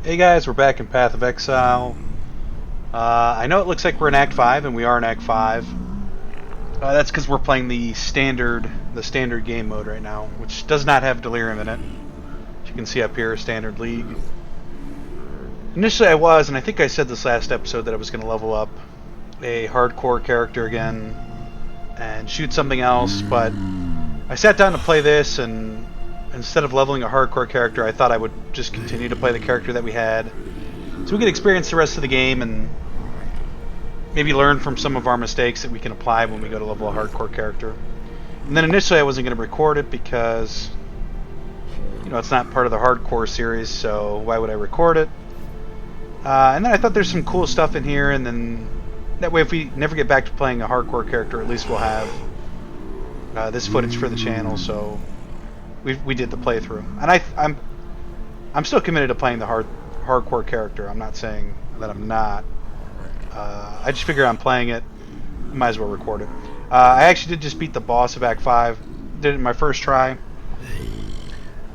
Hey guys, we're back in Path of Exile. I know it looks like we're in Act 5, and we are in Act 5. That's because we're playing the standard game mode right now, which does not have Delirium in it. As you can see up here, Standard League. Initially I was, and I think I said this last episode that I was going to level up a hardcore character again and shoot something else, but I sat down to play this, and instead of leveling a hardcore character, I thought I would just continue to play the character that we had, so we could experience the rest of the game and maybe learn from some of our mistakes that we can apply when we go to level a hardcore character. And then initially I wasn't going to record it because, it's not part of the hardcore series, so why would I record it? And then I thought there's some cool stuff in here, and then that way if we never get back to playing a hardcore character, at least we'll have this footage for the channel, so we did the playthrough. And I'm still committed to playing the hardcore character. I'm not saying that I'm not. I just figure I'm playing it, might as well record it. I actually did just beat the boss of Act 5. Did it in my first try.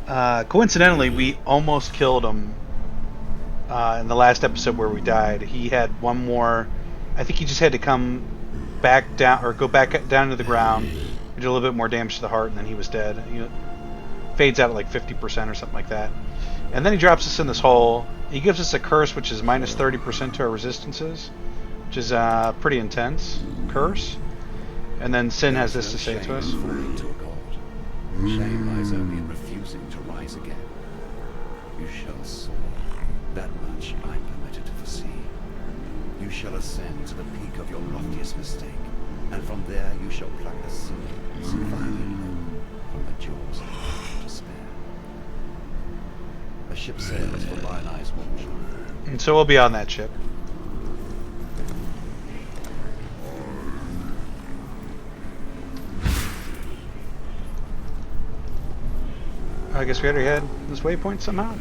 Coincidentally, we almost killed him in the last episode where we died. He had one more. I think he just had to come back down, or go back down to the ground, and do a little bit more damage to the heart, and then he was dead. Fades out at like 50% or something like that. And then he drops us in this hole. He gives us a curse which is minus 30% to our resistances, which is pretty intense curse. And then Sin has this to say to us. Shame lies only in refusing to rise again. You shall soar. That much I'm permitted to foresee. You shall ascend to the peak of your loftiest mistake, and from there you shall pluck the sea, surviving hope from the jaws of despair. A ship sails for Lionized Watch. And so we'll be on that ship. I guess we already had this waypoint somehow.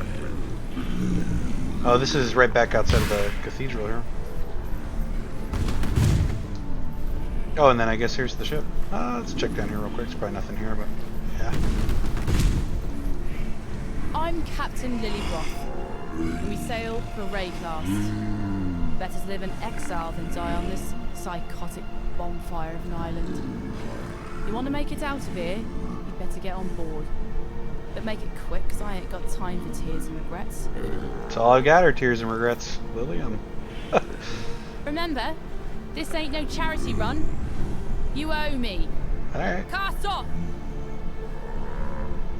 Oh, this is right back outside of the cathedral here. Oh, and then I guess here's the ship. Let's check down here real quick. There's probably nothing here, but yeah. I'm Captain Lily Roth. We sail for Ray class. Better to live in exile than die on this psychotic bonfire of an island. You want to make it out of here, you'd better get on board. But make it quick, because I ain't got time for tears and regrets. That's all I've got are tears and regrets, Lilium. Remember, this ain't no charity run. You owe me. Alright. Cast off!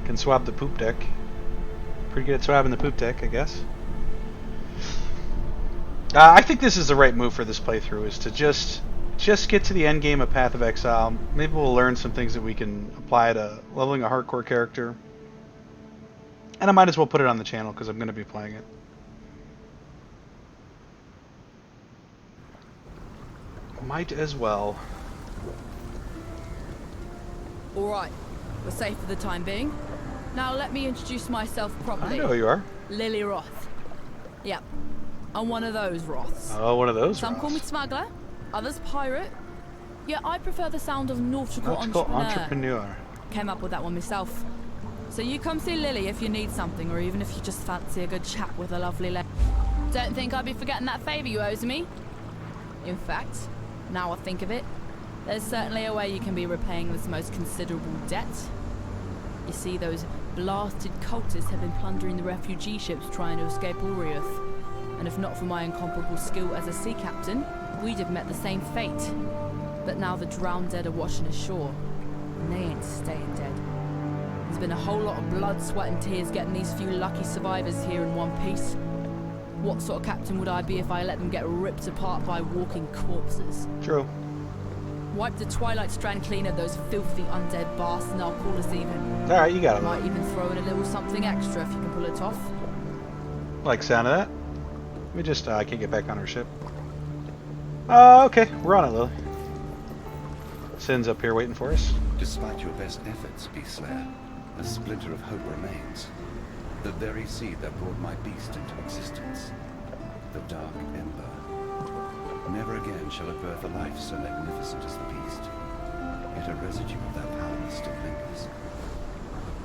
Can swap the poop deck. Pretty good at swapping the poop deck, I guess. I think this is the right move for this playthrough, is to just get to the end game of Path of Exile. Maybe we'll learn some things that we can apply to leveling a hardcore character. And I might as well put it on the channel because I'm going to be playing it. Might as well. Alright, we're safe for the time being. Now let me introduce myself properly. I know who you are. Lily Roth. Yep, I'm one of those Roths. Oh, one of those Some Roths. call me smuggler, others pirate. Yeah, I prefer the sound of nautical entrepreneur. Came up with that one myself. So you come see Lily if you need something, or even if you just fancy a good chat with a lovely lady. Don't think I'd be forgetting that favour you owes me. In fact, now I think of it, there's certainly a way you can be repaying this most considerable debt. You see, those blasted cultists have been plundering the refugee ships trying to escape Oriath. And if not for my incomparable skill as a sea captain, we'd have met the same fate. But now the drowned dead are washing ashore, and they ain't staying dead. There's been a whole lot of blood, sweat and tears getting these few lucky survivors here in one piece. What sort of captain would I be if I let them get ripped apart by walking corpses? True. Wipe the Twilight Strand clean of those filthy undead bastards and I'll call us even. Alright, you got it. Might even throw in a little something extra if you can pull it off. Like the sound of that? Let me just, I can't get back on our ship. Okay, we're on it, Lily. Sin's up here waiting for us. Despite your best efforts, Beast Slayer, a splinter of hope remains. The very seed that brought my beast into existence. The Dark Ember. Never again shall it birth a life so magnificent as the beast. Yet a residue of that power still lingers.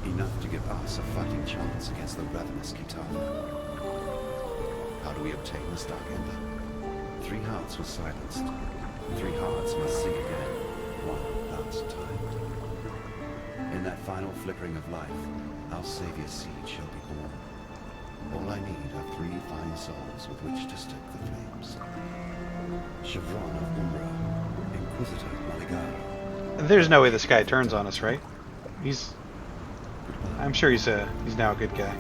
Enough to give us a fighting chance against the ravenous Kitana. we obtain this dark ember. 3 hearts were silenced. 3 hearts must sing again, one last time. In that final flickering of life, our Savior's seed shall be born. All I need are 3 fine souls with which to stoke the flames. Chevron of Umbra, Inquisitor Maligaro. There's no way this guy turns on us, right? I'm sure he's now a good guy,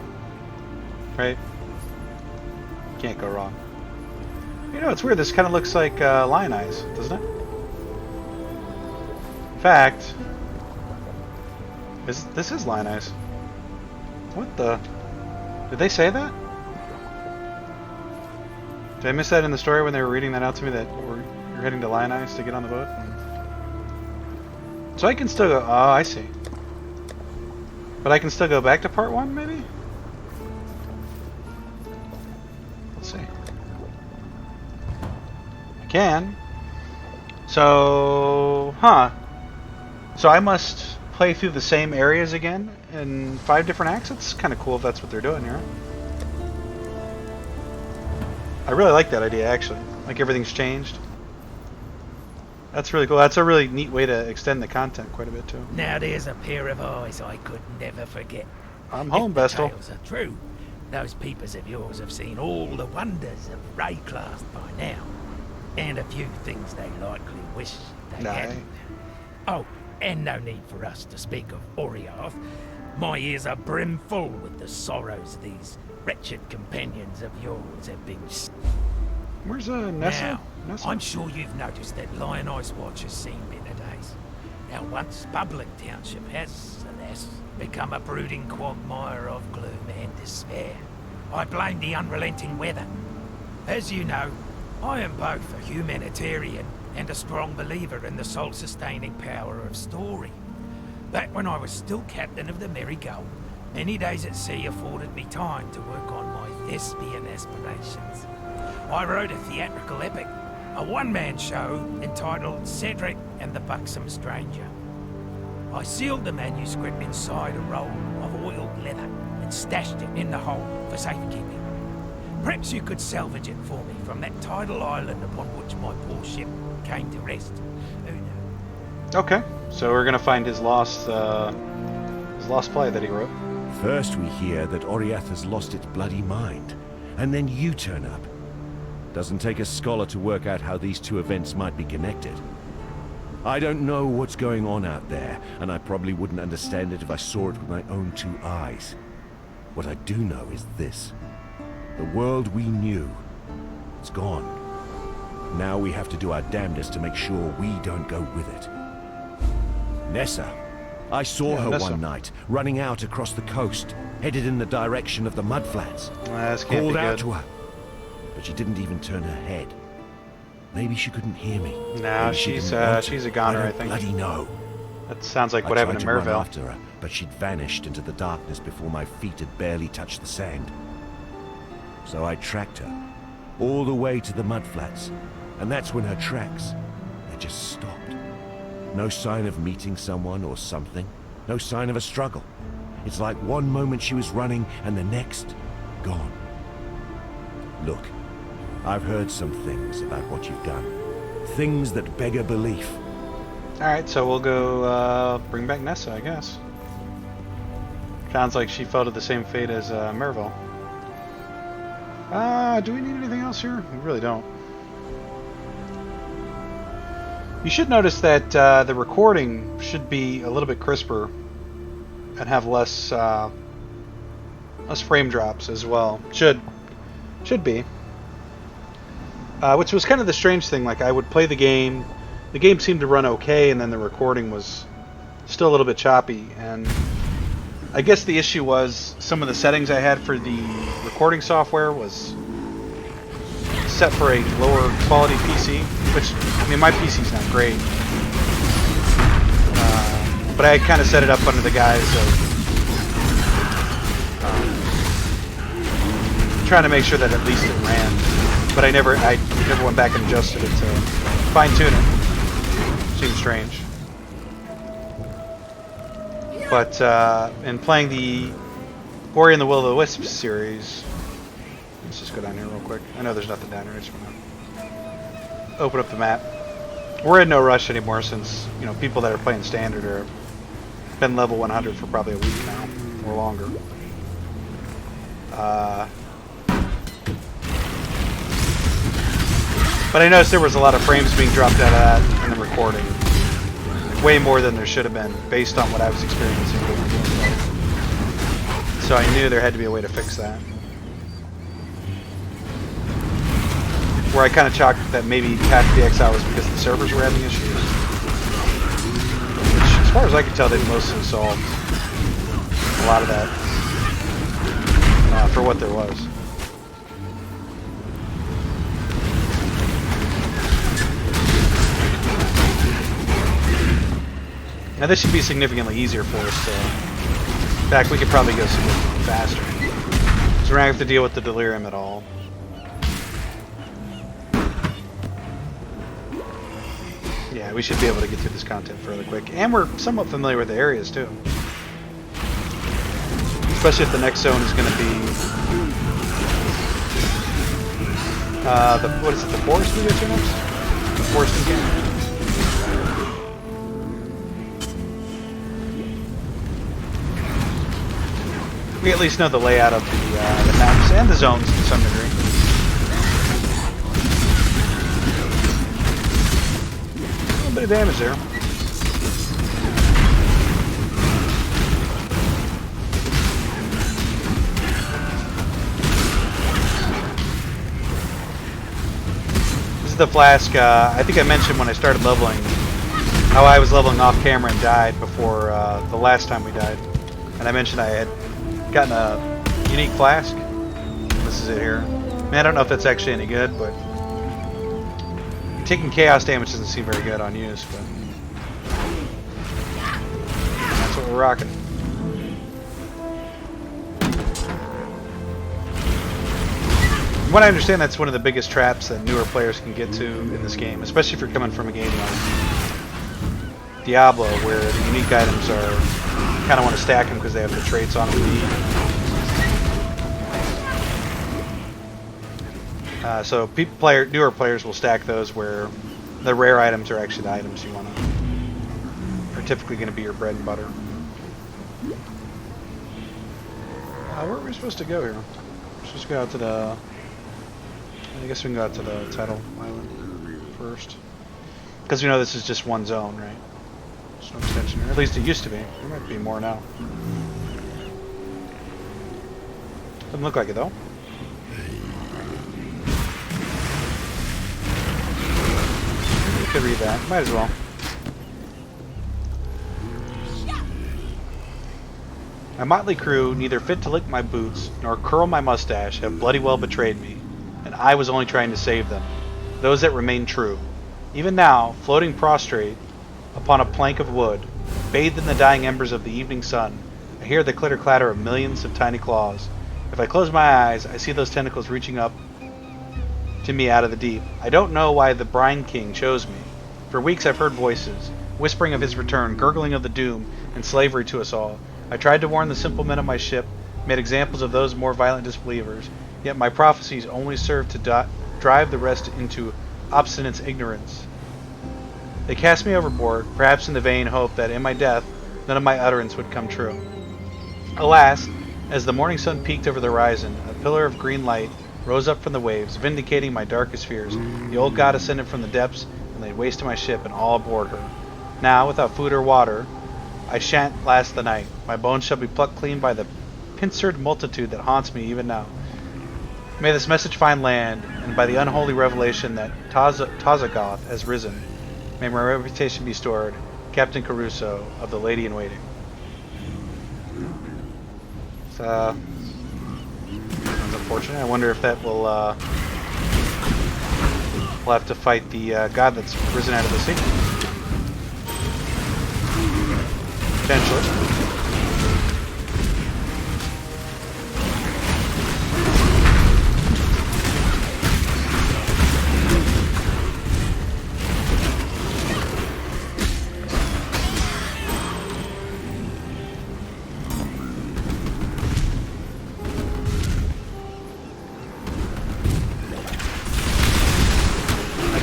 right? Can't go wrong. You know, it's weird. This kind of looks like Lion Eyes, doesn't it? In fact, this is Lion Eyes. What the? Did they say that? Did I miss that in the story when they were reading that out to me, that you're heading to Lion Eyes to get on the boat? So I can still go... Oh, I see. But I can still go back to part 1, maybe? Let's see. I can. So... Huh. So I must play through the same areas again in 5 different acts? It's kind of cool if that's what they're doing here. I really like that idea, actually. Like everything's changed. That's really cool. That's a really neat way to extend the content quite a bit, too. Now there's a pair of eyes I could never forget. I'm home, if the Vestal. tales are true, those peepers of yours have seen all the wonders of Rayclast by now. And a few things they likely wish they hadn't. Oh, and no need for us to speak of Oriath. My ears are brimful with the sorrows these wretched companions of yours have been... Where's Nessa? Now, Nessa? I'm sure you've noticed that Lion Eyes Watch has seen better days. Our once bubbling township has, alas, become a brooding quagmire of gloom and despair. I blame the unrelenting weather. As you know, I am both a humanitarian and a strong believer in the soul-sustaining power of story. Back when I was still captain of the Merry Gull, many days at sea afforded me time to work on my thespian aspirations. I wrote a theatrical epic, a one-man show entitled Cedric and the Buxom Stranger. I sealed the manuscript inside a roll of oiled leather and stashed it in the hold for safekeeping. Perhaps you could salvage it for me from that tidal island upon which my poor ship came to rest. Who knows? Okay, so we're gonna find his lost play that he wrote. First we hear that Oriath has lost its bloody mind, and then you turn up. Doesn't take a scholar to work out how these 2 events might be connected. I don't know what's going on out there, and I probably wouldn't understand it if I saw it with my own 2 eyes. What I do know is this. The world we knew, it's gone. Now we have to do our damnedest to make sure we don't go with it. Nessa. I saw her Nessa. one night, running out across the coast, headed in the direction of the mudflats. This can't Called be out good. to her, but she didn't even turn her head. Maybe she couldn't hear me. No, Maybe she she's didn't want to. a goner, I don't think. bloody know. That sounds like what I happened tried in to run Merville. after her, but she'd vanished into the darkness before my feet had barely touched the sand. So I tracked her, all the way to the mudflats, and that's when her tracks, they just stopped. No sign of meeting someone or something, no sign of a struggle. It's like one moment she was running, and the next, gone. Look, I've heard some things about what you've done. Things that beg a belief. Alright, so we'll go bring back Nessa, I guess. Sounds like she fell to the same fate as Merville. Do we need anything else here? We really don't. You should notice that the recording should be a little bit crisper and have less frame drops as well. Should be. Which was kind of the strange thing. Like, I would play the game seemed to run okay, and then the recording was still a little bit choppy. And I guess the issue was some of the settings I had for the recording software was set for a lower quality PC, which, I mean, my PC's not great. But I kind of set it up under the guise of trying to make sure that at least it ran. But I never went back and adjusted it to fine-tune it. Seems strange. But in playing the Ori and the Will-o'-the-Wisp series, Let's just go down here real quick. I know there's nothing down here. I just want to open up the map. We're in no rush anymore since, you know, people that are playing standard are been level 100 for probably a week now or longer. But I noticed there was a lot of frames being dropped out of that in the recording. Like, way more than there should have been based on what I was experiencing. So I knew there had to be a way to fix that. Where I kind of chalked that maybe half the Exile was because the servers were having issues. Which, as far as I could tell, they've mostly solved a lot of that for what there was. Now this should be significantly easier for us, so in fact we could probably go significantly faster. So we're not going to have to deal with the Delirium at all. Yeah, we should be able to get through this content fairly quick. And we're somewhat familiar with the areas too. Especially if the next zone is going to be what is it, the forest we go to next? The forest again. We at least know the layout of the maps and the zones to some degree. A little bit of damage there. This is the flask. I think I mentioned when I started leveling how I was leveling off camera and died before the last time we died. And I mentioned I had gotten a unique flask. This is it here. Man, I don't know if that's actually any good, but taking chaos damage doesn't seem very good on use, but that's what we're rocking. From what I understand, that's one of the biggest traps that newer players can get to in this game, especially if you're coming from a game like Diablo, where the unique items are kind of want to stack them because they have the traits on them we need. So newer players will stack those where the rare items are actually the items you want to, are typically going to be your bread and butter. Where are we supposed to go here? We're supposed to go out to the, I guess we can go out to the title island first. Because we know this is just one zone, right? There's no extension here. At least it used to be. There might be more now. Doesn't look like it though. You could read that. Might as well. My motley crew, neither fit to lick my boots nor curl my mustache, have bloody well betrayed me, and I was only trying to save them, those that remain true. Even now, floating prostrate upon a plank of wood, bathed in the dying embers of the evening sun, I hear the clitter-clatter of millions of tiny claws. If I close my eyes, I see those tentacles reaching up to me out of the deep. I don't know why the Brine King chose me. For weeks I've heard voices, whispering of his return, gurgling of the doom and slavery to us all. I tried to warn the simple men of my ship, made examples of those more violent disbelievers, yet my prophecies only served to drive the rest into obstinate ignorance. They cast me overboard, perhaps in the vain hope that in my death none of my utterance would come true. Alas, as the morning sun peaked over the horizon, a pillar of green light rose up from the waves, vindicating my darkest fears. The old god ascended from the depths and laid waste to my ship and all aboard her. Now, without food or water, I shan't last the night. My bones shall be plucked clean by the pincered multitude that haunts me even now. May this message find land, and by the unholy revelation that Tazagoth has risen, may my reputation be stored, Captain Caruso of the Lady-in-Waiting. Sounds unfortunate. I wonder if that will, we'll have to fight the god that's risen out of the sea. Potentially.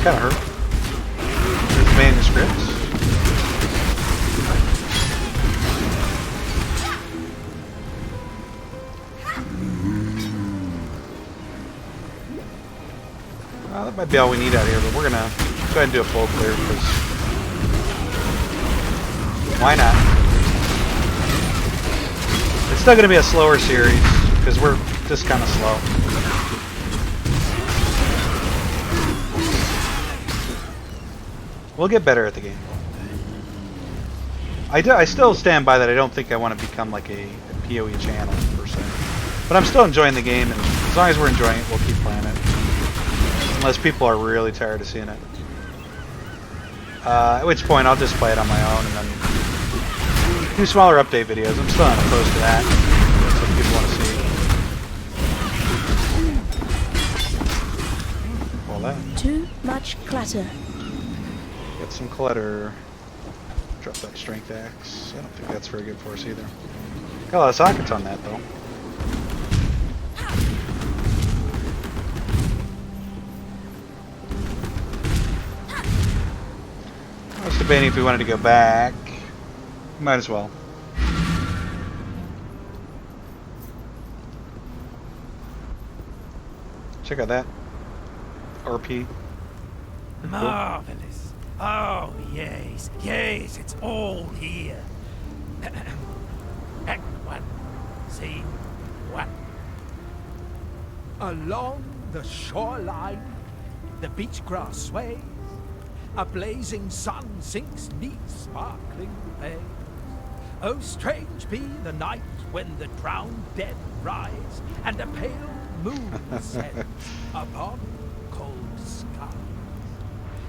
kind of hurt. There's manuscripts. Well, that might be all we need out here, but we're gonna go ahead and do a full clear because why not? It's still gonna be a slower series because we're just kind of slow. We'll get better at the game. I still stand by that. I don't think I want to become like a PoE channel per se, but I'm still enjoying the game, and as long as we're enjoying it, we'll keep playing it. Unless people are really tired of seeing it. At which point I'll just play it on my own and then do smaller update videos. I'm still not opposed to that. That's what people want to see. All that. Too much clutter. Get some clutter. Drop that strength axe. I don't think that's very good for us either. Got a lot of sockets on that though. I was debating if we wanted to go back. Might as well. Check out that. RP. Marvelous. Oh, yes, yes, it's all here. Act 1, Scene 1. Along the shoreline, the beach grass sways. A blazing sun sinks 'neath sparkling waves. Oh, strange be the night when the drowned dead rise, and a pale moon descends upon cold skies.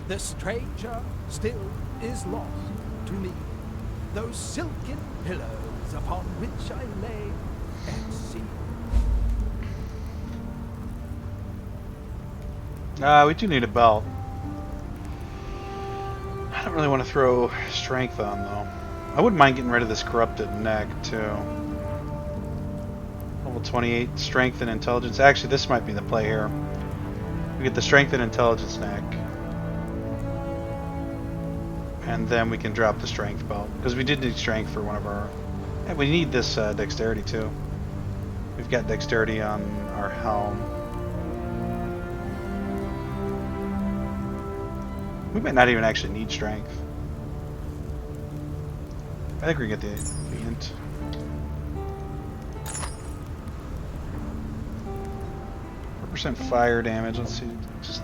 The stranger still is lost to me, those silken pillows upon which I lay at sea. We do need a belt. I don't really want to throw strength on though. I wouldn't mind getting rid of this corrupted neck too. Level 28 strength and intelligence. Actually, this might be the play here. We get the strength and intelligence neck, and then we can drop the strength belt because we did need strength for one of our. And we need this dexterity too. We've got dexterity on our helm. We might not even actually need strength. I think we get the int. % fire damage. Let's see. Just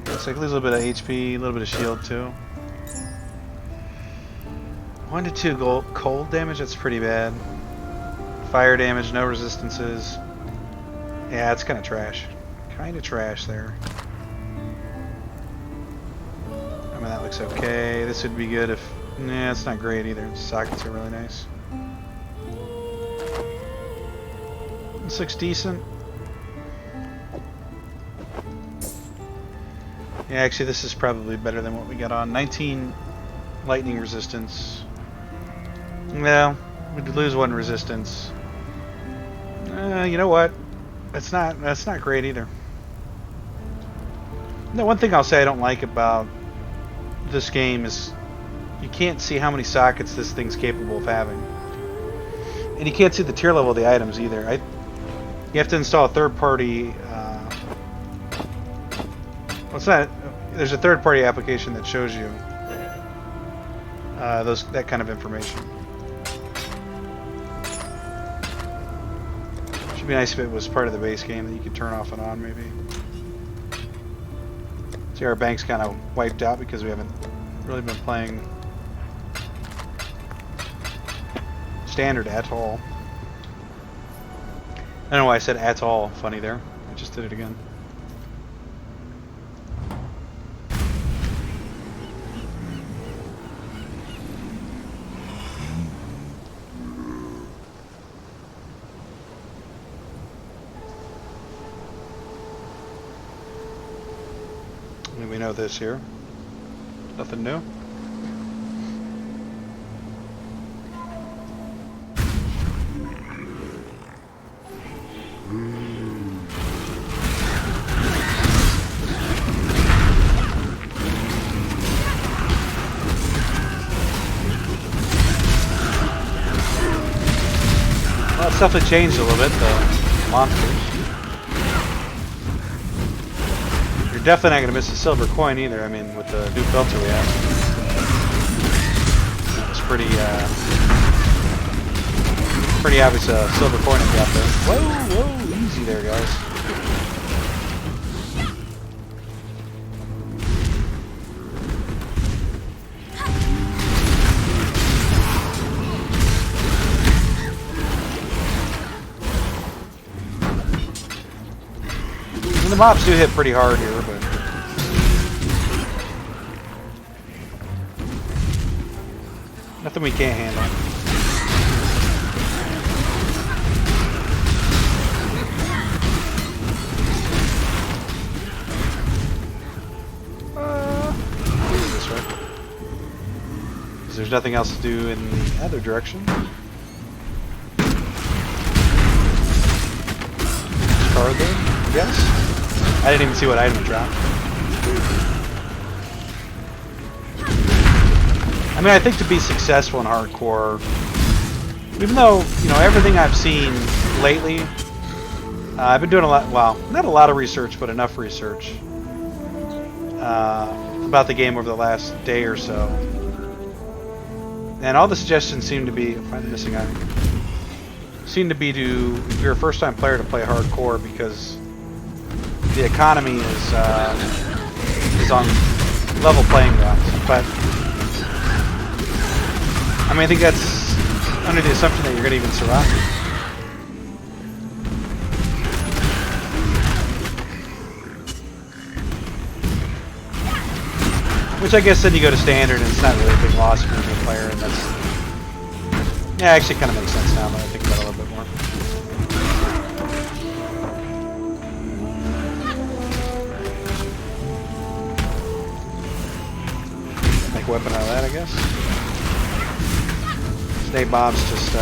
looks like a little bit of HP, a little bit of shield too. 1 to 2 cold damage. That's pretty bad. Fire damage, no resistances. Yeah, it's kind of trash. Kind of trash there. I mean, that looks okay. This would be good if... Nah, it's not great either. The sockets are really nice. This looks decent. Yeah, actually this is probably better than what we got on. 19 lightning resistance. Well, we'd lose 1 resistance. You know what? That's not great either. No, one thing I'll say I don't like about this game is you can't see how many sockets this thing's capable of having, and you can't see the tier level of the items either. You have to install a third-party. Well, it's not. There's a third-party application that shows you that kind of information. Should be nice if it was part of the base game that you could turn off and on, maybe. See, our bank's kind of wiped out because we haven't really been playing standard at all. I don't know why I said at all. Funny there. I just did it again. We know this here. Nothing new. definitely changed a little bit, the monsters. You're definitely not going to miss a silver coin either, I mean, with the new filter we have. It's pretty obvious silver coin we got there. Whoa, easy there, guys. The mobs do hit pretty hard here, but nothing we can't handle. This way. 'Cause there's nothing else to do in the other direction. Card there? Yes. I didn't even see what item it dropped. I mean, I think to be successful in hardcore, even though, you know, everything I've seen lately, I've been doing a lot, well, not a lot of research, but enough research about the game over the last day or so. And all the suggestions seem to be, find the missing item, seem to be to, if you're a first-time player, to play hardcore because the economy is on level playing grounds. But I mean, I think that's under the assumption that you're going to even survive. Which I guess then you go to standard and it's not really a big loss for a new player, and that's, yeah, actually kind of makes sense now that I think about it a little bit more. Make a weapon out of that, I guess. Snake bombs just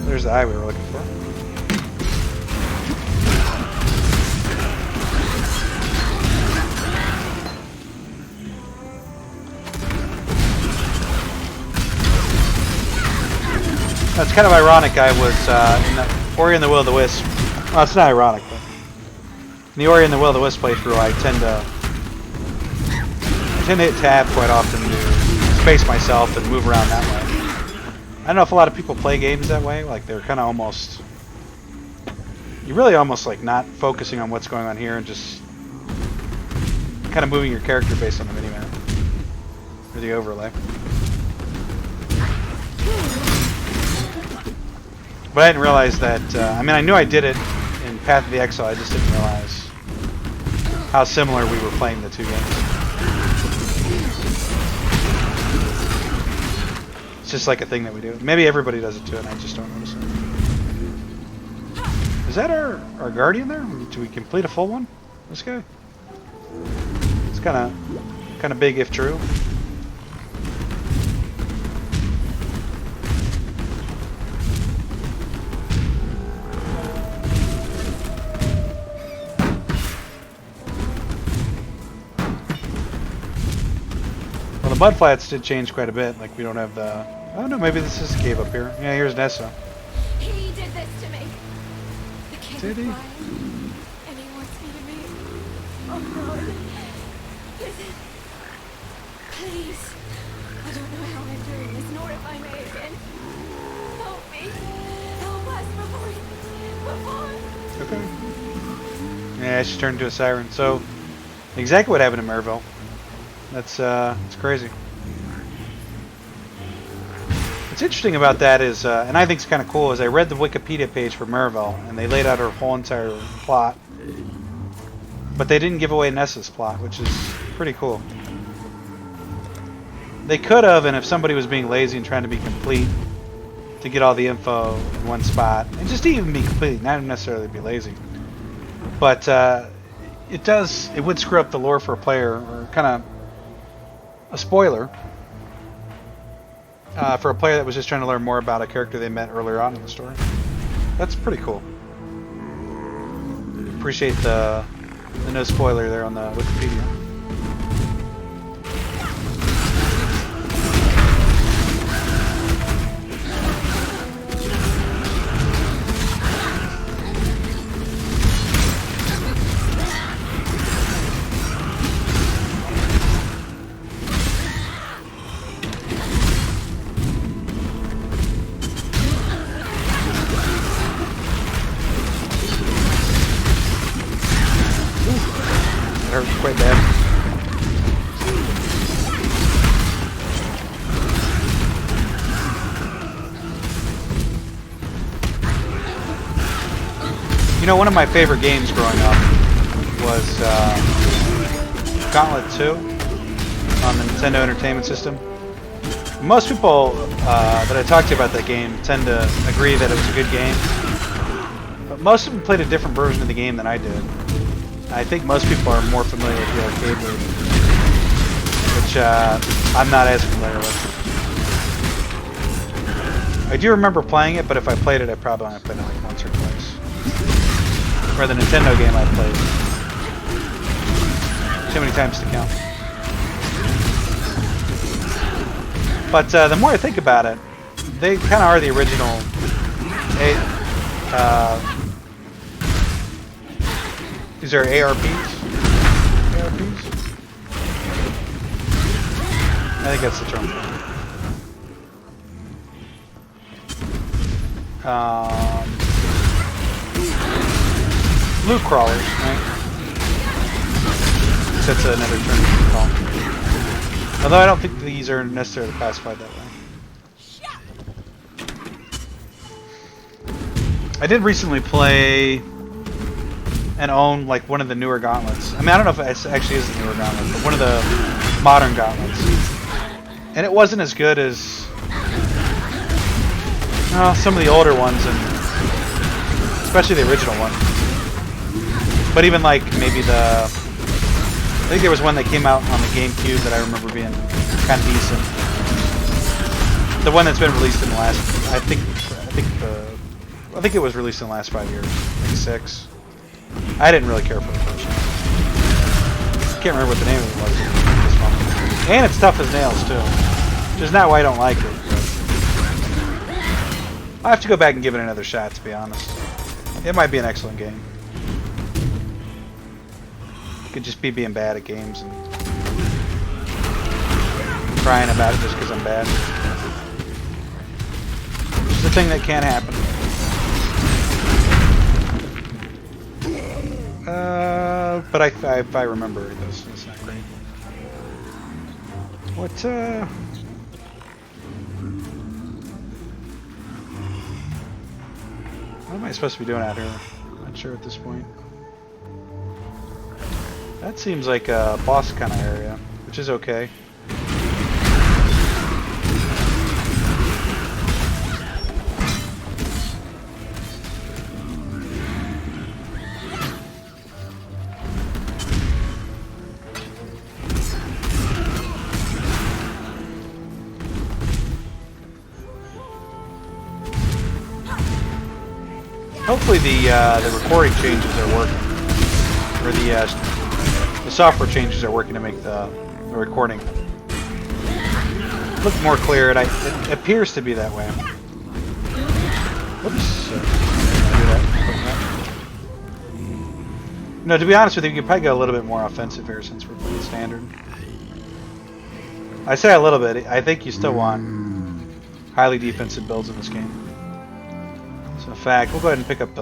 there's the eye we were looking for. That's kind of ironic. I was in the Ori and the Will of the Wisp. Well, it's not ironic, but in the Ori and the Will of the Wisp playthrough, I tend to hit tab quite often to space myself and move around that way. I don't know if a lot of people play games that way. Like they're kind of almost, you're really almost like not focusing on what's going on here and just kind of moving your character based on the minimap or the overlay. But I didn't realize that, I mean, I knew I did it in Path of the Exile, I just didn't realize how similar we were playing the two games. It's just like a thing that we do. Maybe everybody does it too, and I just don't notice it. Is that our Guardian there? Do we complete a full one? This guy? It's kind of big if true. Well, the mudflats did change quite a bit. Like we don't have the. Oh no, maybe this is a cave up here. Yeah, here's Nessa. He did this to me. The king Did he? of Ryan, and he wants me to be. Oh God! Listen, please. I don't know how I'm doing this, nor if I may again. Help me. Help us before. Okay. Yeah, she turned into a siren. So exactly what happened in Merville. That's it's crazy. What's interesting about that is, and I think it's kind of cool, is I read the Wikipedia page for Merville, and they laid out her whole entire plot, but they didn't give away Nessa's plot, which is pretty cool. They could have, and if somebody was being lazy and trying to be complete, to get all the info in one spot, and just to even be complete, not necessarily be lazy, but it would screw up the lore for a player, or kind of a spoiler. For a player that was just trying to learn more about a character they met earlier on in the story. That's pretty cool. Appreciate the no spoiler there on the Wikipedia. It hurt quite bad. You know, one of my favorite games growing up was Gauntlet 2 on the Nintendo Entertainment System. Most people that I talk to about that game tend to agree that it was a good game, but most of them played a different version of the game than I did. I think most people are more familiar with the arcade version, which I'm not as familiar with. I do remember playing it, but if I played it, I probably only played it like once or twice. For the Nintendo game I played, too many times to count. But the more I think about it, they kind of are the original. These are ARPs. ARPs. I think that's the term. Loot crawlers, right? That's another term you can call. Although I don't think these are necessarily classified that way. I did recently play and own like one of the newer gauntlets. I mean, I don't know if it actually is a newer gauntlet, but one of the modern gauntlets. And it wasn't as good as some of the older ones, and especially the original one. But even like maybe I think there was one that came out on the GameCube that I remember being kind of decent. The one that's been released in the last, I think it was released in the last 5 years, like 6. I didn't really care for the first one. I can't remember what the name of it was. And it's tough as nails too, which is not why I don't like it. I have to go back and give it another shot, to be honest. It might be an excellent game. Could just be being bad at games and crying about it just because I'm bad. Which is a thing that can happen. But if I remember, it's not great. What am I supposed to be doing out here? Not sure at this point. That seems like a boss kind of area, which is okay. Hopefully the recording changes are working, or the software changes are working to make the recording look more clear, and it appears to be that way. Whoops. No, to be honest with you, you could probably go a little bit more offensive here since we're playing standard. I say a little bit. I think you still want highly defensive builds in this game. So in fact, we'll go ahead and pick up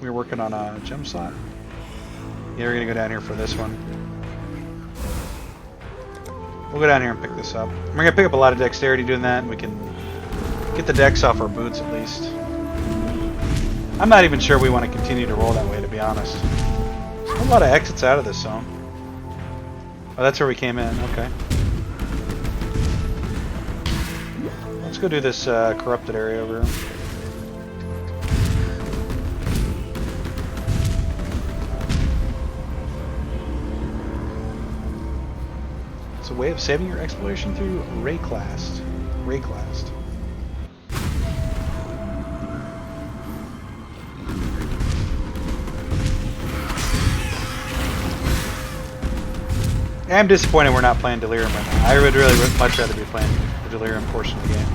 we were working on a gem slot. Yeah, we're going to go down here for this one. We'll go down here and pick this up. We're going to pick up a lot of dexterity doing that, and we can get the dex off our boots at least. I'm not even sure we want to continue to roll that way, to be honest. There's a lot of exits out of this zone. Oh, that's where we came in. Okay. Let's go do this corrupted area over here. It's a way of saving your exploration through Rayclast. Rayclast. I'm disappointed we're not playing Delirium right now. I would really much rather be playing the Delirium portion of the game.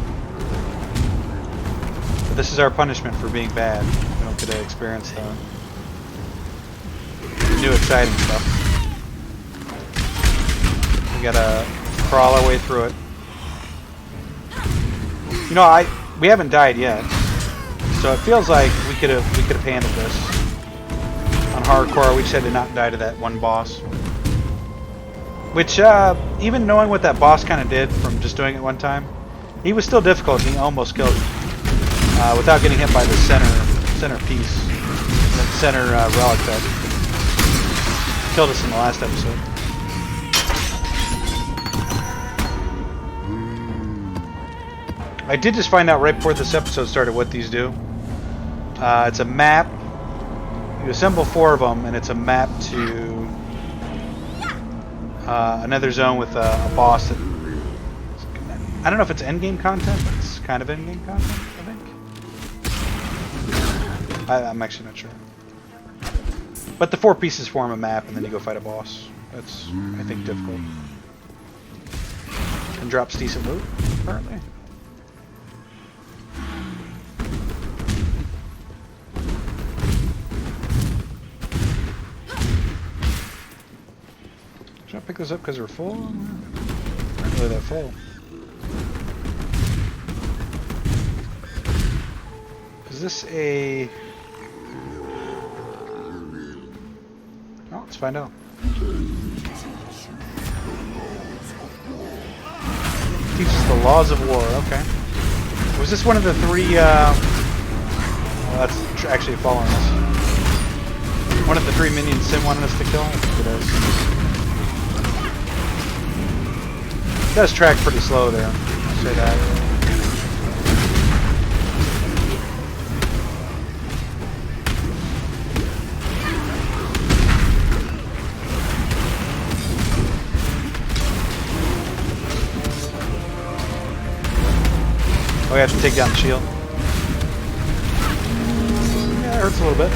But this is our punishment for being bad. We don't get to experience the new exciting stuff. We gotta crawl our way through it. You know, we haven't died yet, so it feels like we could have handled this on hardcore. We just had to not die to that one boss. Which, even knowing what that boss kind of did from just doing it one time, he was still difficult. He almost killed me without getting hit by the center piece, that center relic that killed us in the last episode. I did just find out right before this episode started what these do. It's a map. You assemble 4 of them, and it's a map to another zone with a boss that... I don't know if it's endgame content, but it's kind of endgame content, I think. I'm actually not sure. But the 4 pieces form a map, and then you go fight a boss. That's, I think, difficult. And drops decent loot, apparently. Should I pick this up because we're full? Not really that full. Is this a... Oh, let's find out. Teaches the laws of war, okay. Was this one of the 3, well, that's actually following us. One of the 3 minions Sin wanted us to kill? I think it is. It does track pretty slow there, I'll say that. Oh, we have to take down the shield. Yeah, it hurts a little bit.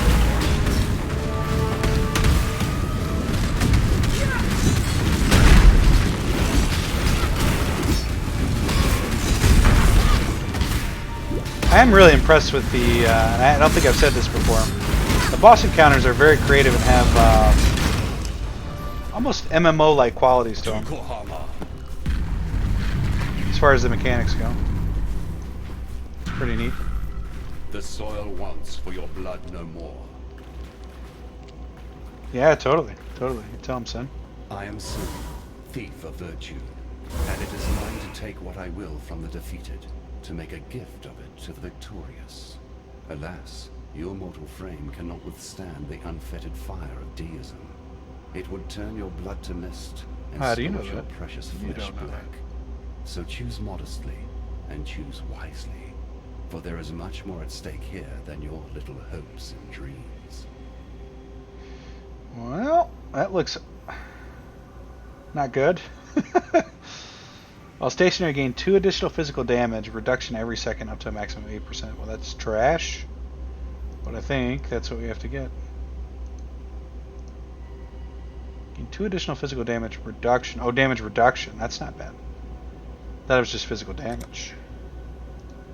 I am really impressed with the, and I don't think I've said this before, the boss encounters are very creative and have almost MMO-like qualities to them, as far as the mechanics go. Pretty neat. The soil wants for your blood no more. Yeah, totally. Totally. You tell him, son. I am Sin, thief of virtue, and it is mine to take what I will from the defeated, to make a gift of it to the victorious. Alas, your mortal frame cannot withstand the unfettered fire of deism. It would turn your blood to mist and scorch your precious flesh black. So choose modestly and choose wisely. For there is much more at stake here than your little hopes and dreams. Well, that looks not good. While stationary, gain 2 additional physical damage, reduction every second up to a maximum of 8%. Well, that's trash. But I think that's what we have to get. Gain 2 additional physical damage, reduction. Oh, damage reduction. That's not bad. That was just physical damage.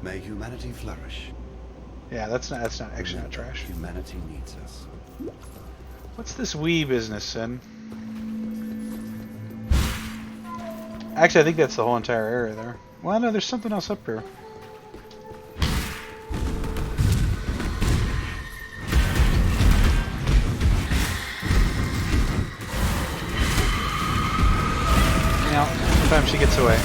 May humanity flourish. Yeah, that's not actually not trash. Humanity needs us. What's this Wii business, Sin? Actually, I think that's the whole entire area there. Well, no, there's something else up here. Now, sometimes she gets away.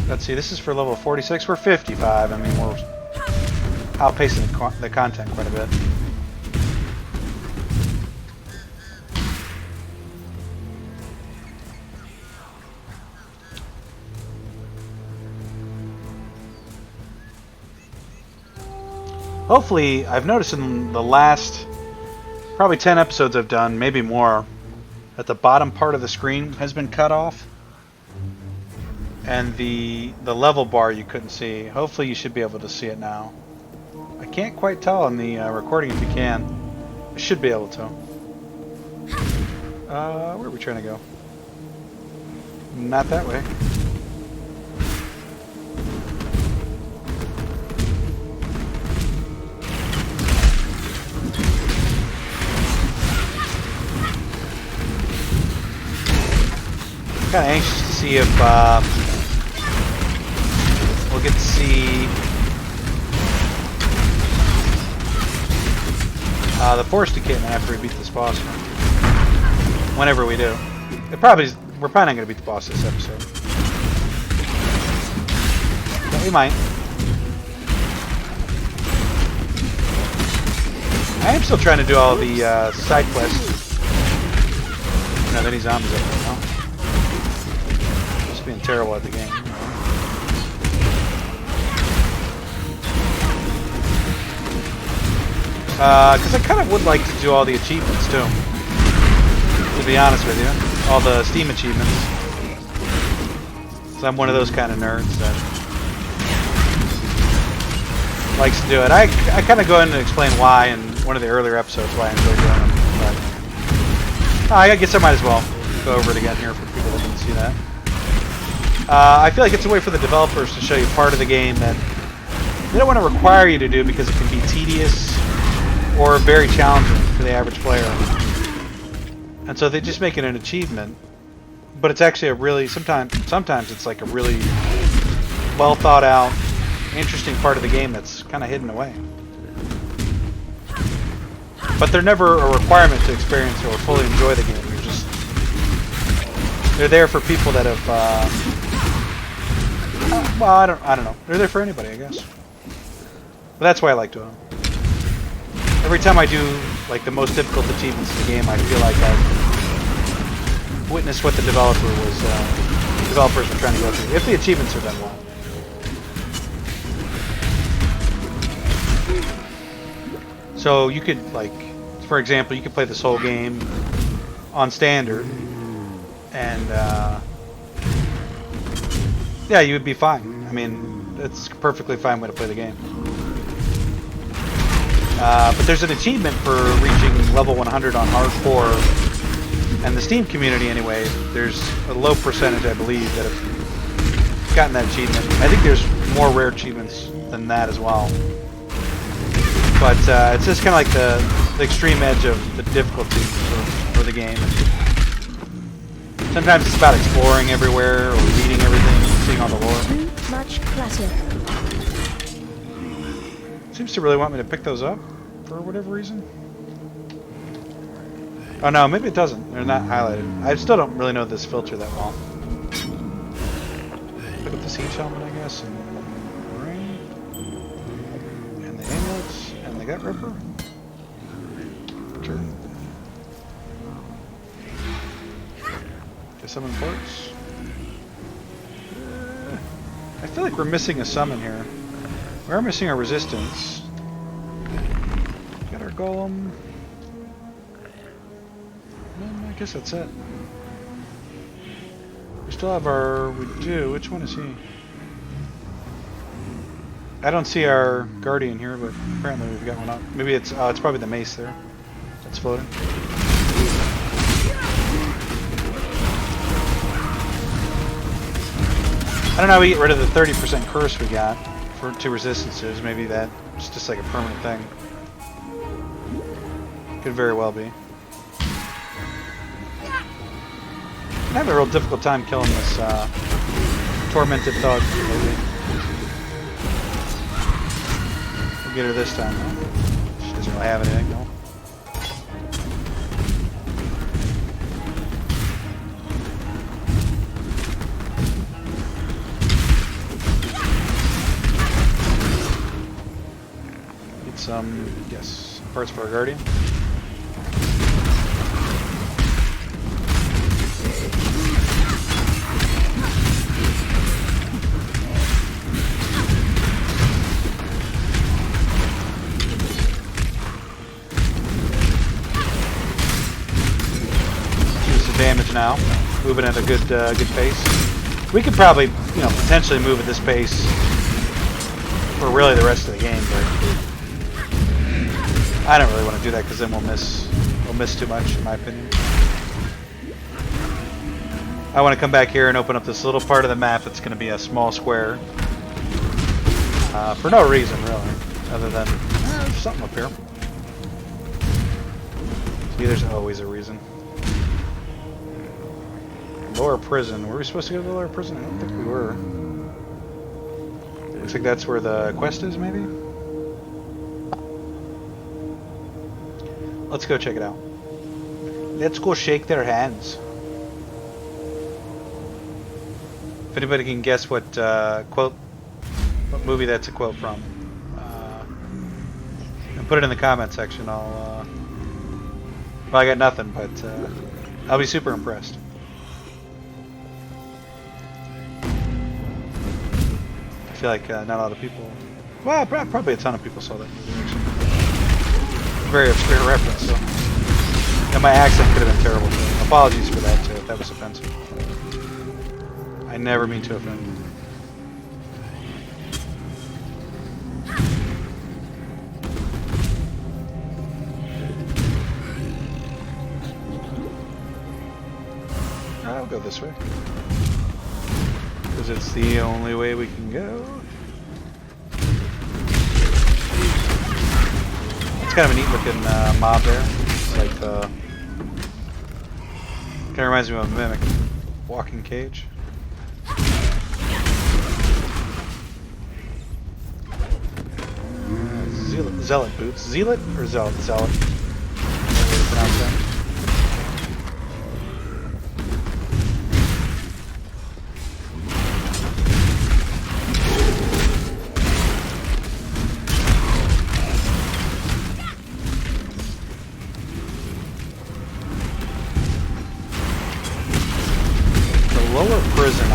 Let's see, this is for level 46. We're 55. I mean, we're outpacing the content quite a bit. Hopefully, I've noticed in the last probably 10 episodes I've done, maybe more, that the bottom part of the screen has been cut off. And the level bar you couldn't see. Hopefully you should be able to see it now. I can't quite tell on the recording if you can. I should be able to. Where are we trying to go? Not that way. Kind of anxious to see if we'll get to see the forest encampment after we beat this boss. Whenever we do. We're probably not going to beat the boss this episode. But we might. I am still trying to do all the side quests. Don't have any zombies up right now. Just being terrible at the game. Because I kind of would like to do all the achievements too. To be honest with you, all the Steam achievements. So I'm one of those kind of nerds that likes to do it. I kind of go in and explain why in one of the earlier episodes why I enjoy doing them. But I guess I might as well go over it again here for people that didn't see that. I feel like it's a way for the developers to show you part of the game that they don't want to require you to do because it can be tedious or very challenging for the average player. And so they just make it an achievement. But it's actually a really, sometimes it's like a really well thought out, interesting part of the game that's kind of hidden away. But they're never a requirement to experience or fully enjoy the game. They're there for people that have, well, I don't know. They're there for anybody, I guess. But that's why I like doing them. Every time I do like the most difficult achievements in the game, I feel like I've witnessed what the developers were trying to go through. If the achievements are done well. So you could, like, for example, you could play this whole game on standard, and yeah, you would be fine. I mean, it's a perfectly fine way to play the game. But there's an achievement for reaching level 100 on hardcore, and the Steam community anyway, there's a low percentage, I believe, that have gotten that achievement. I think there's more rare achievements than that as well. But it's just kind of like the extreme edge of the difficulty for the game. And sometimes it's about exploring everywhere or reading everything, seeing all the lore. Too much clutter. Seems to really want me to pick those up for whatever reason. Oh no, maybe it doesn't. They're not highlighted. I still don't really know this filter that well. Look at the siege helmet, I guess, and the ring, and the amulets, and the gut ripper. Sure. Get summon parts. I feel like we're missing a summon here. We are missing our resistance. Got our golem. I guess that's it. We still have our... We do. Which one is he? I don't see our guardian here, but apparently we've got one up. Maybe it's probably the mace there. That's floating. I don't know how we get rid of the 30% curse we got for 2 resistances. Maybe that's just like a permanent thing. Could very well be. I have a real difficult time killing this tormented thug. Maybe. We'll get her this time, though. She doesn't really have anything, though. Need some, yes, parts for our guardian. Damage now, moving at a good pace. We could probably, potentially move at this pace for really the rest of the game, but I don't really want to do that because then we'll miss too much, in my opinion. I want to come back here and open up this little part of the map that's going to be a small square for no reason really, other than there's something up here. See, there's always a reason. Lower prison. Were we supposed to go to the lower prison? I don't think we were. Looks like that's where the quest is, maybe? let's go check it out. Let's go shake their hands. If anybody can guess what what movie that's a quote from, and put it in the comment section. Well, I got nothing, but I'll be super impressed. I feel like not a lot of people. Well, probably a ton of people saw that movie. Actually. Very obscure reference, so. And my accent could have been terrible. So apologies for that too, if that was offensive. I never mean to offend. I'll go this way. Because it's the only way we can go. It's kind of a neat looking mob there. It's like kind of reminds me of a mimic. Walking cage. Zealot boots. Zealot or zealot? Zealot. How do you pronounce that? Lower prison.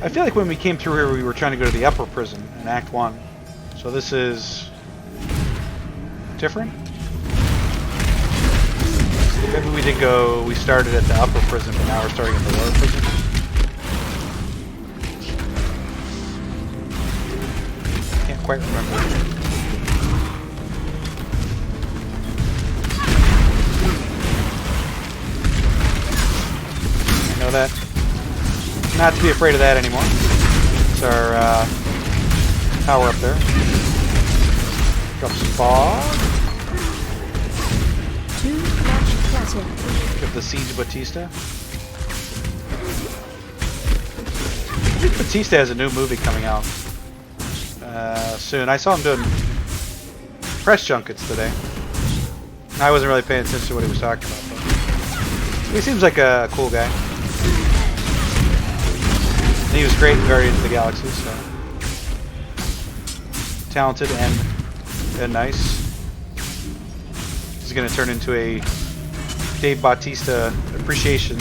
I feel like when we came through here we were trying to go to the upper prison in Act 1. So this is different? Maybe we did go, we started at the upper prison, but now we're starting at the lower prison. Can't quite remember. That. Not to be afraid of that anymore. It's our power up there. Drop some fog. Too much clutter. Give the Siege Batista. I think Batista has a new movie coming out soon. I saw him doing press junkets today. I wasn't really paying attention to what he was talking about, but he seems like a cool guy. He was great in Guardians of the Galaxy, so talented and nice. He's going to turn into a Dave Bautista appreciation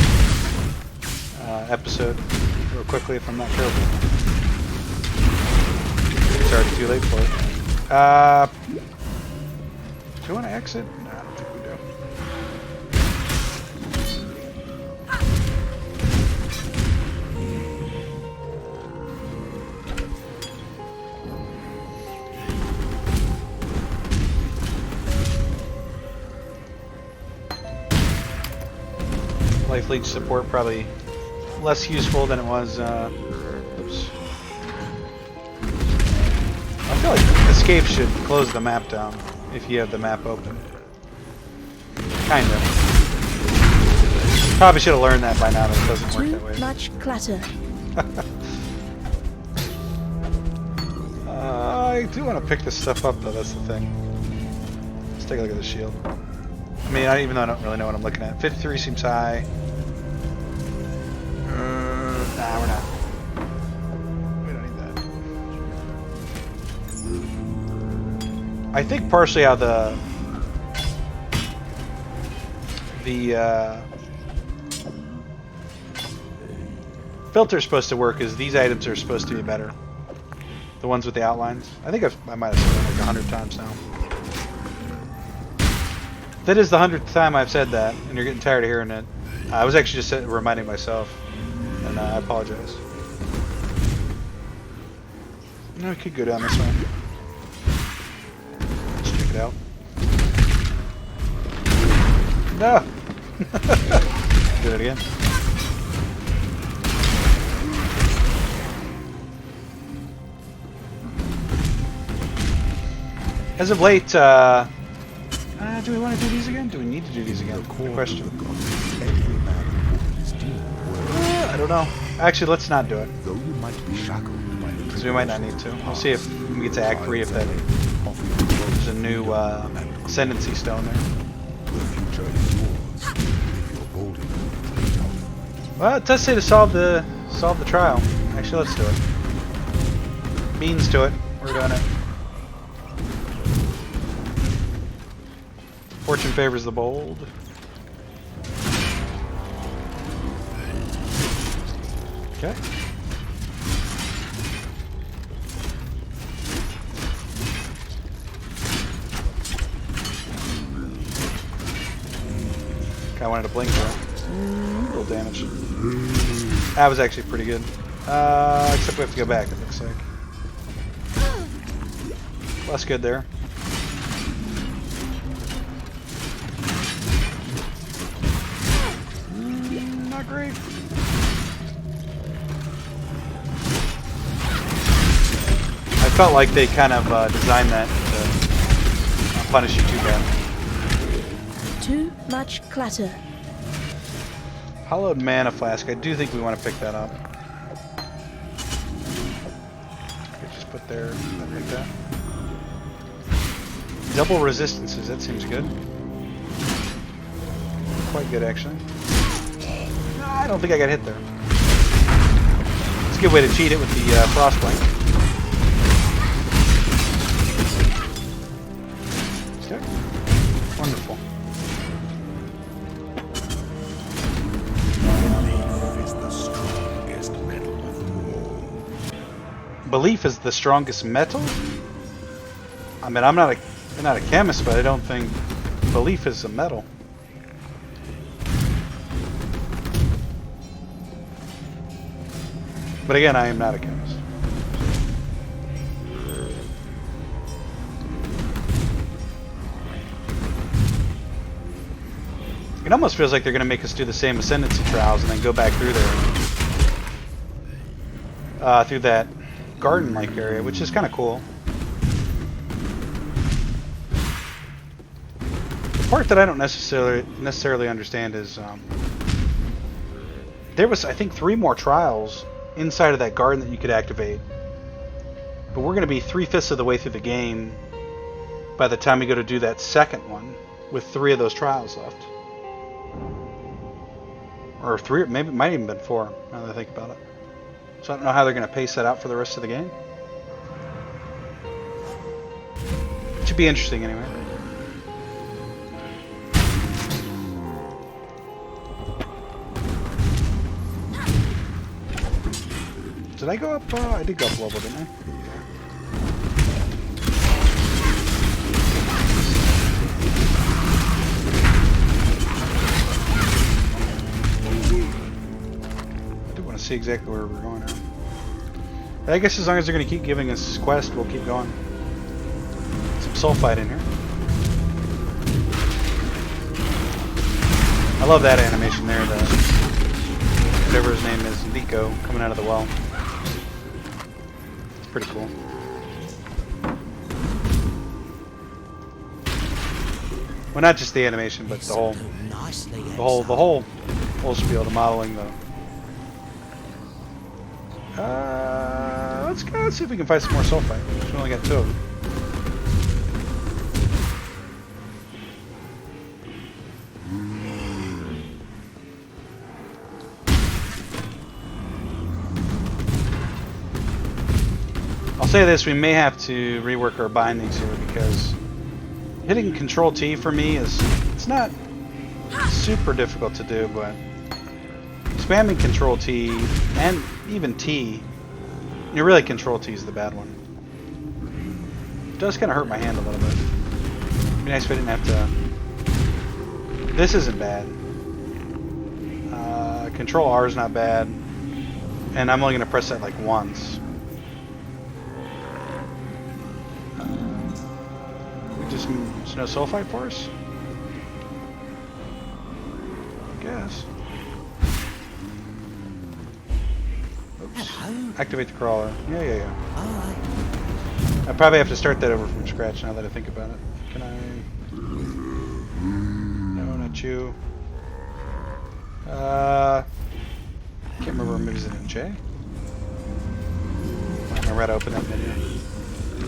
episode real quickly if I'm not careful. It's already too late for it. Do you want to exit? No, I don't think we do. Life leech support probably less useful than it was. Oops. I feel like escape should close the map down if you have the map open. Kind of. Probably should have learned that by now, but it doesn't work that way. Too much clutter. I do want to pick this stuff up though. That's the thing. Let's take a look at the shield. I mean, even though I don't really know what I'm looking at. 53 seems high. Nah, we're not. We don't need that. I think partially how the filter is supposed to work is these items are supposed to be better. The ones with the outlines. I think I might have said that like 100 times now. That is the 100th time I've said that, and you're getting tired of hearing it. I was actually just reminding myself, and I apologize. No, we could go down this way. Let's check it out. No! Do it again. As of late, do we want to do these again? Do we need to do these again? Good question. I don't know. Actually, let's not do it. Because we might not need to. We'll see if we get to Act 3 if that There's a new ascendancy stone there. Well, it does say to solve the trial. Actually, let's do it. Means to it. We're doing it. Fortune favors the bold. Okay. I wanted to blink there. Little damage. That was actually pretty good. Except we have to go back, it looks like. Less good there. Not great. I felt like they kind of designed that to not punish you too bad. Too much clutter. Hollowed mana flask. I do think we want to pick that up. Could just put there like that. Double resistances. That seems good. Quite good, actually. No, I don't think I got hit there. It's a good way to cheat it with the frostbite. Okay. Wonderful. Belief is the strongest metal? I mean, I'm not a chemist, but I don't think belief is a metal. But again, I am not a chemist. It almost feels like they're going to make us do the same ascendancy trials and then go back through there. Through that garden-like area, which is kind of cool. The part that I don't necessarily understand is there was, I think, 3 more trials inside of that garden that you could activate, but we're going to be 3/5 of the way through the game by the time we go to do that second one, with 3 of those trials left, or 3, maybe it might even been 4 now that I think about it. So I don't know how they're going to pace that out for the rest of the game. It should be interesting anyway. Did I go up? I did go up a level, didn't I? I do want to see exactly where we're going now. I guess as long as they're going to keep giving us this quest, we'll keep going. Some sulfite in here. I love that animation there, whatever his name is, Nico, coming out of the well. It's pretty cool. Well, not just the animation, but the whole spiel, the modeling, let's see if we can find some more sulfite. We only got 2 of them. I'll say this, we may have to rework our bindings here because hitting Control T for me it's not super difficult to do, but spamming Control T and even T, really Control T is the bad one. It does kind of hurt my hand a little bit. It'd be nice if I didn't have to. This isn't bad. Control R is not bad, and I'm only going to press that like once. Just no sulfite for us? I guess. Oops. Activate the crawler. Yeah. I probably have to start that over from scratch now that I think about it. Can I? No, not you. Can't remember, maybe is it in J? I remember how to open that menu.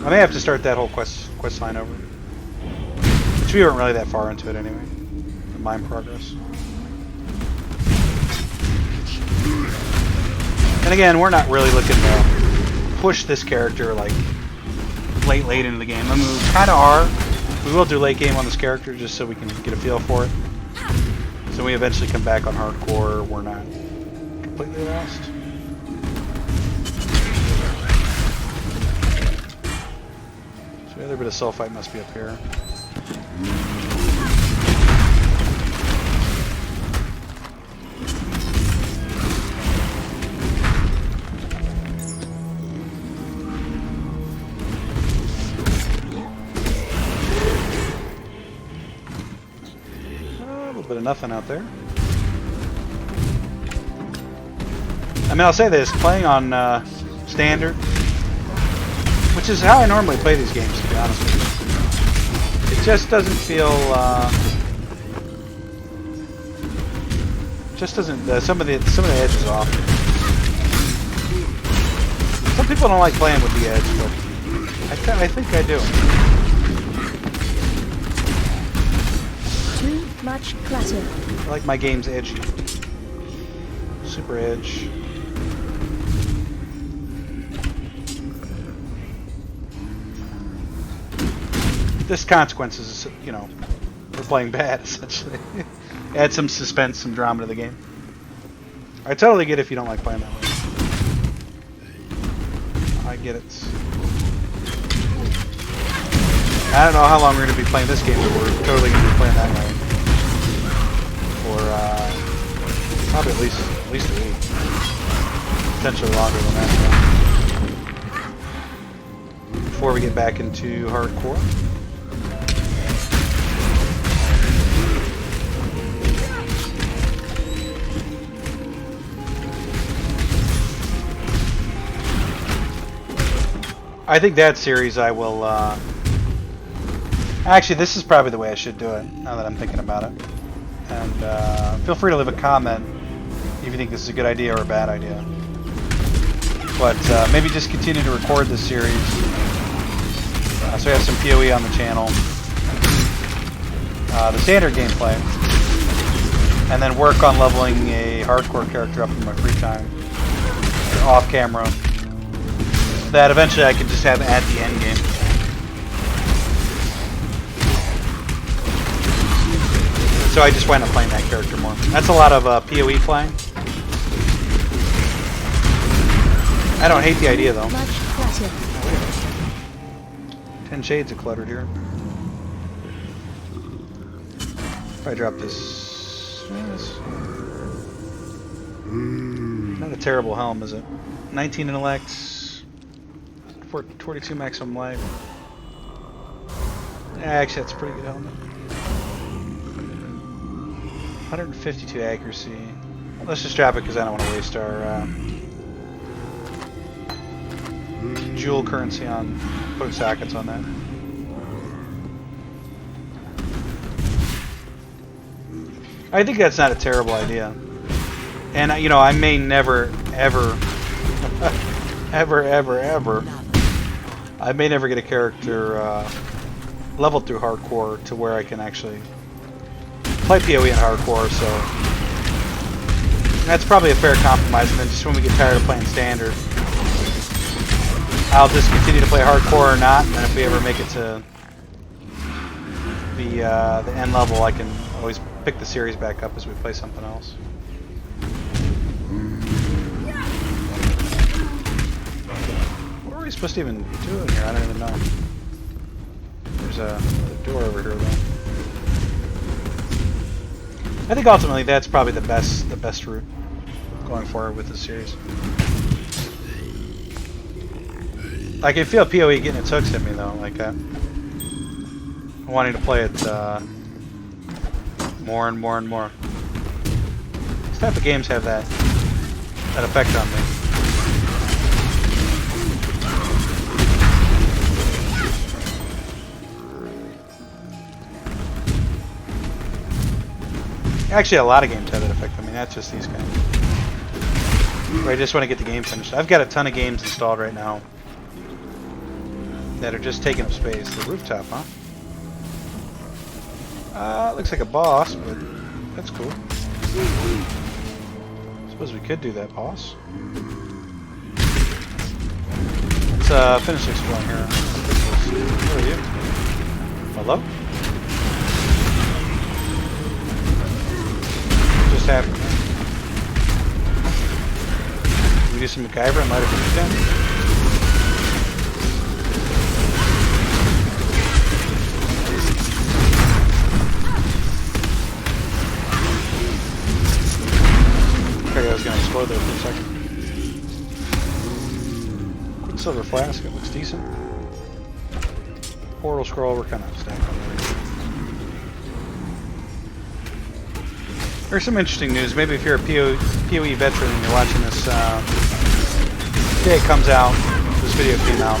I may have to start that whole quest line over. Which we weren't really that far into it anyway. The mine progress. And again, we're not really looking to push this character like late into the game. I mean, we kind of are. We will do late game on this character just so we can get a feel for it. So we eventually come back on hardcore, we're not completely lost. So the other bit of sulfite must be up here. Bit of nothing out there. I mean, I'll say this, playing on standard, which is how I normally play these games, to be honest with you. It just doesn't feel, just doesn't. Some of the edge is off. Some people don't like playing with the edge, but I think I do. Much clutter. I like my games edgy. Super edge. This consequences is, you know, we're playing bad, essentially. Add some suspense, some drama to the game. I totally get it if you don't like playing that way. I get it. I don't know how long we're going to be playing this game, but we're totally going to be playing that way. For probably at least a week, potentially longer than that. Before we get back into hardcore. I think that series I will. Actually, this is probably the way I should do it. Now that I'm thinking about it. And feel free to leave a comment if you think this is a good idea or a bad idea. But maybe just continue to record this series. So we have some PoE on the channel. The standard gameplay. And then work on leveling a hardcore character up in my free time. Off camera. That eventually I can just have at the end game. So I just wind up playing that character more. That's a lot of PoE playing. I don't hate the idea though. 10 shades of cluttered here. If I drop this... not a terrible helm, is it? 19 intellect, 42 maximum life. Actually, that's a pretty good helmet. 152 accuracy. Let's just drop it because I don't want to waste our jewel currency on putting sockets on that. I think that's not a terrible idea. And you know, I may never, ever, ever, I may never get a character leveled through hardcore to where I can actually play PoE in hardcore, so that's probably a fair compromise. And then just when we get tired of playing standard, I'll just continue to play hardcore or not. And if we ever make it to the end level, I can always pick the series back up as we play something else. What are we supposed to even do in here? I don't even know. There's a door over here though. I think ultimately that's probably the best route going forward with this series. I can feel PoE getting its hooks at me though, like wanting to play it more and more and more. These type of games have that effect on me. Actually, a lot of games have that effect on me, not just these guys. Where I just want to get the game finished. I've got a ton of games installed right now. that are just taking up space. The rooftop, huh? Looks like a boss, but that's cool. Suppose we could do that, boss. Let's finish exploring here. Who are you? Hello? What just happened? Can we do some MacGyver and light a beach down? I was going to explode there for a second. Quicksilver flask, it looks decent. Portal scroll, we're kind of stacked on there. There's some interesting news. Maybe if you're a PoE veteran and you're watching this, day it comes out, this video came out.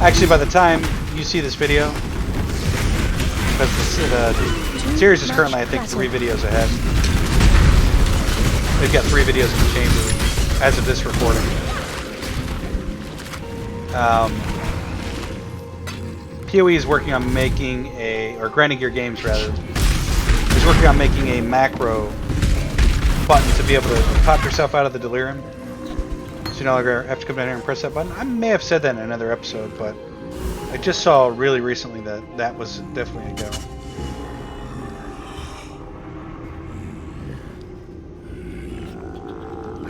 Actually, by the time you see this video, because the series is currently, I think, 3 videos ahead. They've got 3 videos in the chamber as of this recording. PoE is working on making or Grinding Gear Games rather, is working on making a macro button to be able to pop yourself out of the Delirium. So you no longer have to come down here and press that button. I may have said that in another episode, but I just saw really recently that that was definitely a go.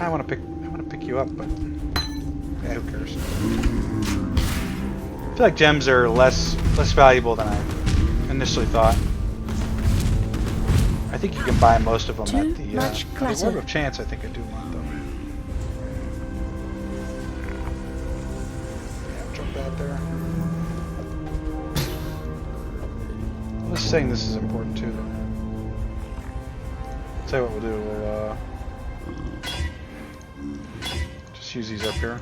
I want to pick you up, but yeah, who cares? I feel like gems are less valuable than I initially thought. I think you can buy most of them at the Orb of Chance. I think I do want though. Yeah, jump out there. I was saying this is important too. Though. I'll tell you what we'll do. We'll just use these up here.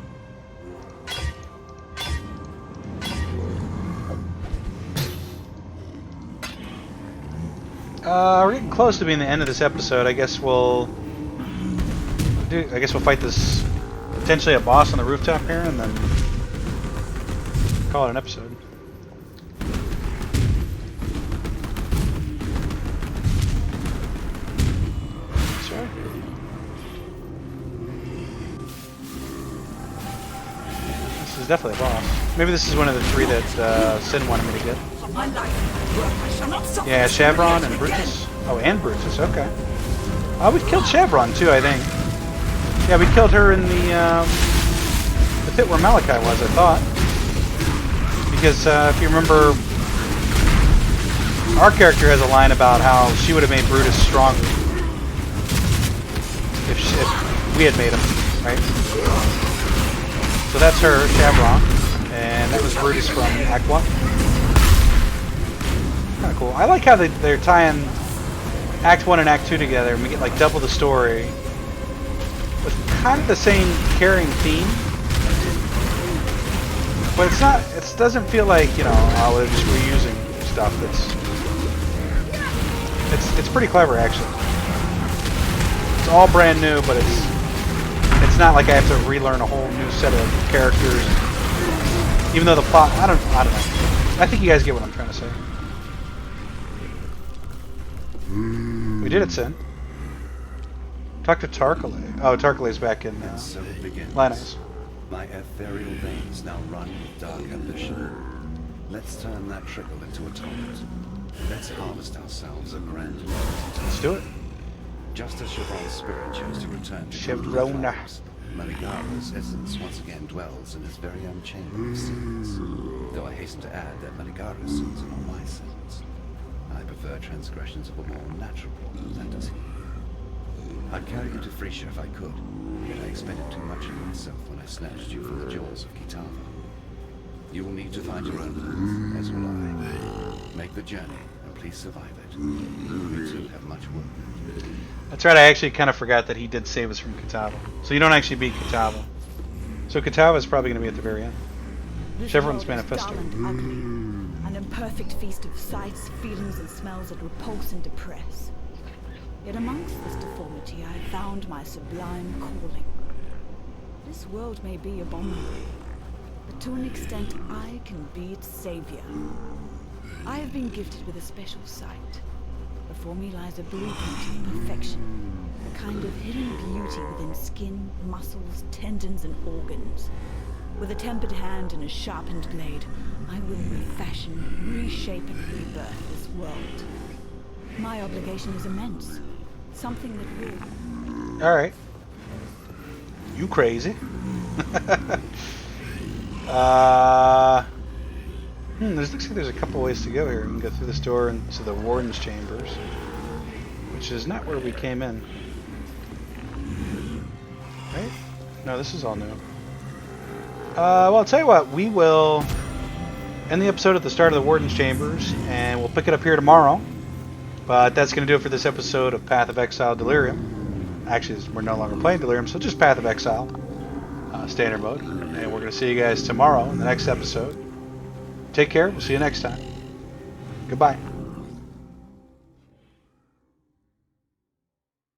We're getting close to being the end of this episode. I guess we'll fight this potentially a boss on the rooftop here, and then call it an episode. Sorry. This is definitely a boss. Maybe this is one of the 3 that Sin wanted me to get. Yeah, Chevron and Brutus. Oh, and Brutus, okay. Oh, we killed Chevron too, I think. Yeah, we killed her in the pit where Malachi was, I thought. Because if you remember, our character has a line about how she would have made Brutus stronger if we had made him, right? So that's her, Chevron, and that was Brutus from Act 1. Kind of cool. I like how they're tying Act 1 and Act 2 together, and we get like double the story with kind of the same carrying theme. But it's not. It doesn't feel like, you know, they're just reusing stuff. It's pretty clever actually. It's all brand new, but it's not like I have to relearn a whole new set of characters. Even though the plot, I don't know. I think you guys get what I'm trying to say. We did it, Sin. Talk to Tarkale. Oh, Tarkale's back in So it begins. Linus. My ethereal veins now run with dark ambition. Let's turn that trickle into a torrent. Let's harvest ourselves a grand inheritance. Let's do it. Just as Chevron's spirit chose to return to Chevrona. Maligara's essence once again dwells in his very own chamber of sins. Though I hasten to add that Maligara's sins are not my sins. I prefer transgressions of a more natural order than does he. I'd carry you to Frisia if I could, yet I expended too much of myself when I snatched you from the jaws of Kitava. You will need to find your own path, as will I. Make the journey, and please survive it. We too have much work. That's right, I actually kind of forgot that he did save us from Kitava. So you don't actually beat Kitava. So Kitava is probably going to be at the very end. Chevron's Manifesto. An imperfect feast of sights, feelings, and smells that repulse and depress. Yet amongst this deformity I found my sublime calling. This world may be abominable, but to an extent I can be its savior. I have been gifted with a special sight. Before me lies a blueprint of perfection, a kind of hidden beauty within skin, muscles, tendons, and organs. With a tempered hand and a sharpened blade, I will refashion, reshape, and rebirth this world. My obligation is immense. Something that will... Alright. You crazy. Looks like there's a couple ways to go here. We can go through this door into the Warden's Chambers, which is not where we came in. Right? No, this is all new. Well, I'll tell you what. We will end the episode at the start of the Warden's Chambers, and we'll pick it up here tomorrow. But that's going to do it for this episode of Path of Exile Delirium. Actually, we're no longer playing Delirium, so just Path of Exile. Standard mode. And we're going to see you guys tomorrow in the next episode. Take care. We'll see you next time. Goodbye.